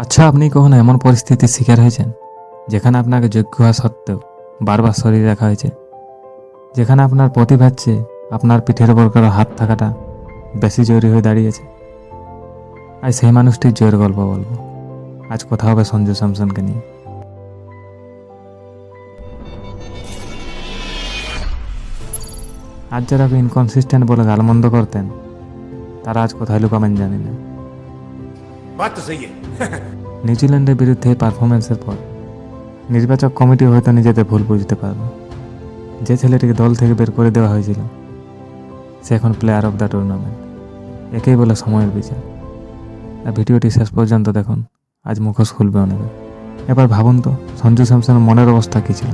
আচ্ছা, আপনি কখনো এমন পরিস্থিতির শিকার হয়েছেন যেখানে আপনাকে যোগ্য হওয়া সত্ত্বেও বারবার সরিয়ে রাখা হয়েছে, যেখানে আপনার প্রতিভার চেয়ে আপনার পিঠের ওপর করা হাত থাকাটা বেশি জরুরি হয়ে দাঁড়িয়েছে? আজ সেই মানুষটির জয়ের গল্প বলবো। আজ কথা হবে সঞ্জু স্যামসনকে নিয়ে। আজ যারা ইনকনসিস্টেন্ট বলে গালমন্দ করতেন, তারা আজ কোথায় লুকাবেন জানি না। নিউজিল্যান্ডের বিরুদ্ধে পারফরমেন্সের পর নির্বাচক কমিটি হয়তো নিজেদের ভুল বুঝতে পারবে। যে ছেলেটিকে দল থেকে বের করে দেওয়া হয়েছিল, সে এখন প্লেয়ার অফ দ্য টুর্নামেন্ট। একেই বলে সময়ের বিচার। আর ভিডিওটি শেষ পর্যন্ত দেখুন, আজ মুখোশ খুলবে অনেকে। এবার ভাবুন তো, সঞ্জু স্যামসনের মনের অবস্থা কী ছিল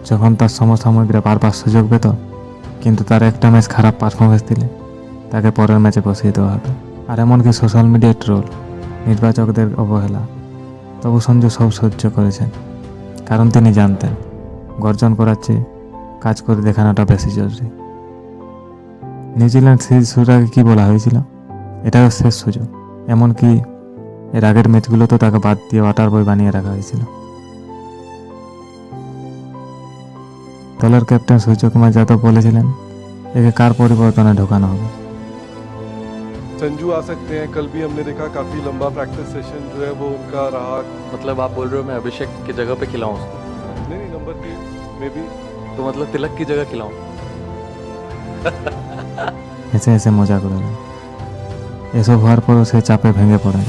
যখন তার সমসাময়িকরা বারবার সুযোগ পেত, কিন্তু তার একটা ম্যাচ খারাপ পারফরমেন্স দিলে তাকে পরের ম্যাচে বসিয়ে দেওয়া হতো। আর এমনকি সোশ্যাল মিডিয়ায় ট্রোল, নির্বাচকদের অবহেলা, তবু সঞ্জু সব সহ্য করেছেন, কারণ তিনি জানতেন গর্জন করার চেয়ে কাজ করে দেখানোটা বেশি জরুরি। নিউজিল্যান্ড সিরিজ শুরুর আগে কী বলা হয়েছিল? এটাও শেষ সুযোগ। এমনকি এর আগের ম্যাচগুলোতেও তাকে বাদ দিয়ে ওয়াটার বয় বানিয়ে রাখা হয়েছিল। দলের ক্যাপ্টেন সূর্যকুমার যাদব বলেছিলেন, একে কার পরিবর্তনে ঢোকানো হবে। संजू आ सकते हैं। कल भी हमने देखा काफी लंबा प्रैक्टिस सेशन जो है वो उनका रहा। मतलब आप बोल रहे हो मैं अभिषेक की जगह पे खिलाऊं उसको? नहीं नंबर 3 में भी तो मतलब तिलक की जगह खिलाऊं? হেসে হেসে মজা করলেন। এসব হওয়ার পরও সে চাপে ভেঙে পড়েন,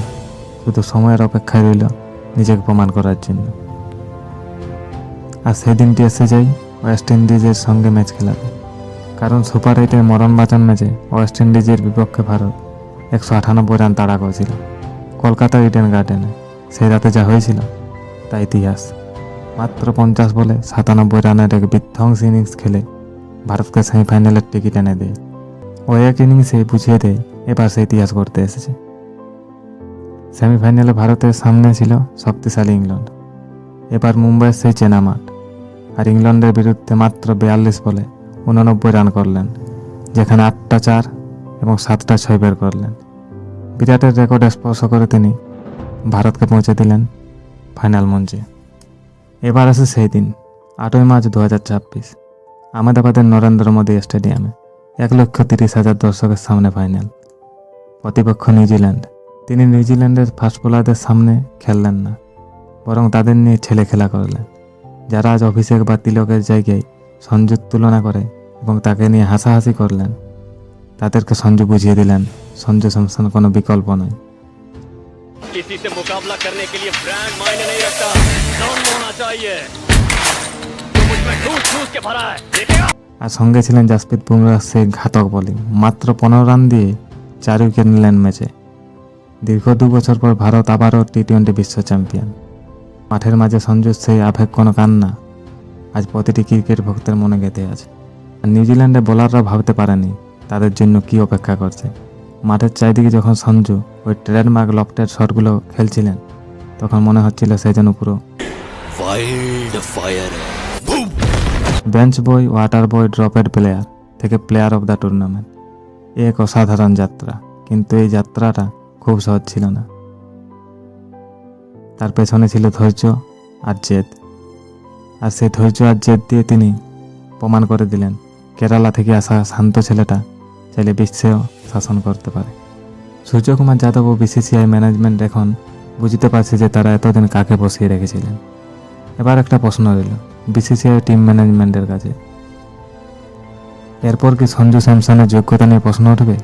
শুধু সময়ের অপেক্ষায় রইল নিজেকে প্রমাণ করার জন্য। আর সেই দিনটি এসে যায় ওয়েস্ট ইন্ডিজের সঙ্গে ম্যাচ খেলাতে। কারণ সুপার 8-এর মরণ বাঁচান ম্যাচে ওয়েস্ট ইন্ডিজের বিপক্ষে ভারত 198 রান তাড়া করেছিল কলকাতা ইডেন গার্ডেনে। সেই রাতে যা হয়েছিল তা ইতিহাস। মাত্র 50 বলে 97 রানের এক বিধ্বংসী ইনিংস খেলে ভারতকে সেমিফাইনালের টিকিট এনে দেয়। ও এক ইনিংসে বুঝিয়ে দেয় এবার সে ইতিহাস করতে এসেছে। সেমিফাইনালে ভারতের সামনে ছিল শক্তিশালী ইংল্যান্ড। এবার মুম্বাইয়ের সেই চেনা মাঠ। আর ইংল্যান্ডের বিরুদ্ধে মাত্র 42 বলে 89 রান করলেন, যেখানে 8টা 4 এবং 7টা 6 বের করলেন। বিরাটের রেকর্ড স্পর্শ করে তিনি ভারতকে পৌঁছে দিলেন ফাইনাল মঞ্চে। এবার আসে সেই দিন, 8ই মার্চ 2026, আহমেদাবাদের নরেন্দ্র মোদী স্টেডিয়ামে 1,30,000 দর্শকের সামনে ফাইনাল। প্রতিপক্ষ নিউজিল্যান্ড। তিনি নিউজিল্যান্ডের ফাস্ট বোলারদের সামনে খেললেন না, বরং তাদের নিয়ে ছেলে খেলা করলেন, যারা আজ অভিষেক বা তিলকের জায়গায় সঞ্জুর তুলনা করে এবং তাকে নিয়ে হাসাহাসি করলেন। তাদেরকে সঞ্জু বুঝিয়ে দিলেন সঞ্জু স্যামসন কোনো বিকল্প নয়। किसी से मुकाबला करने के लिए ब्रांड मायने नहीं रखता, दम होना चाहिए जो मुझ में ठूस के भरा है, देखेगा। আর সঙ্গে ছিলেন জাসপ্রীত বুমরাহ। সেই ঘাতক বোলিং, মাত্র 15 রান দিয়ে 4 উইকেট নিলেন ম্যাচে। দীর্ঘ 2 বছর পর ভারত আবারও টি-20 বিশ্ব চ্যাম্পিয়ন। মাঠের মাঝে সঞ্জুর সেই আবেগ কোনো কান্না আজ প্রতিটি ক্রিকেট ভক্তের মনে গেঁথে আছে। আর নিউজিল্যান্ডের বোলাররা ভাবতে পারেনি তাদের জন্য কি অপেক্ষা করছে। মাঠের চারিদিকে যখন সঞ্জু ওই ট্রেডমার্ক লফটেড শটগুলো খেলছিলেন, তখন মনে হচ্ছিল সে যেন পুরো वाइल्ड फायर है। বেঞ্চ বয়, ওয়াটার বয়, ড্রপেড প্লেয়ার থেকে প্লেয়ার অফ দ্য টুর্নামেন্ট। এক অসাধারণ যাত্রা, কিন্তু এই যাত্রাটা খুব সহজ ছিল না। তার পেছনে ছিল ধৈর্য আর জেদ। আর সেই ধৈর্য আর জেদ দিয়ে তিনি প্রমাণ করে দিলেন কেরালা থেকে আসা শান্ত ছেলেটা চাইলে বিশ্বেও শাসন করতে পারে। সূর্যকুমার যাদব ও বিসিসিআই ম্যানেজমেন্ট এখন বুঝতে পারছে যে তারা এতদিন কাকে বসিয়ে রেখেছিলেন। এবার একটা প্রশ্ন রইল বিসিসিআই টিম ম্যানেজমেন্টের কাছে, এরপর কি সঞ্জু স্যামসনের যোগ্যতা নিয়ে প্রশ্ন উঠবে?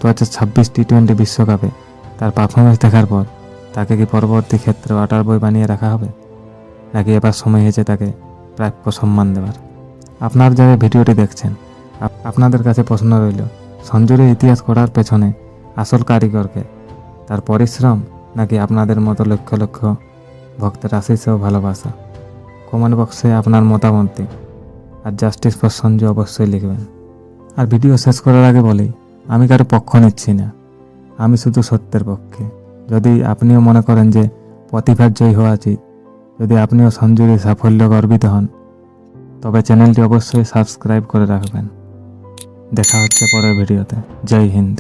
2026 টি-20 বিশ্বকাপে তার পারফরমেন্স দেখার পর তাকে কি পরবর্তী ক্ষেত্রে ওয়াটার বয় বানিয়ে রাখা হবে, নাকি এবার সময় হয়েছে তাকে প্রাপ্য সম্মান দেওয়ার? আপনার যারা ভিডিওটি দেখছেন, আপনাদের কাছে প্রশ্ন রইল, সঞ্জুর ইতিহাস করার পেছনে আসল কারিগরকে, তার পরিশ্রম, নাকি আপনাদের মতো লক্ষ লক্ষ ভক্তের আশীষ ও ভালোবাসা? কমেন্ট বক্সে আপনার মতামত দিন। আর জাস্টিস ফর সঞ্জু অবশ্যই লিখবেন। আর ভিডিও শেষ করার আগে বলি, আমি কারো পক্ষ নিচ্ছি না, আমি শুধু সত্যের পক্ষে। যদি আপনিও মনে করেন যে প্রতিভার জয়ী হওয়া উচিত, যদি আপনিও সঞ্জুর সাফল্য গর্বিত হন, তবে চ্যানেলটি অবশ্যই সাবস্ক্রাইব করে রাখবেন। দেখা হচ্ছে পরের ভিডিওতে। জয় হিন্দ।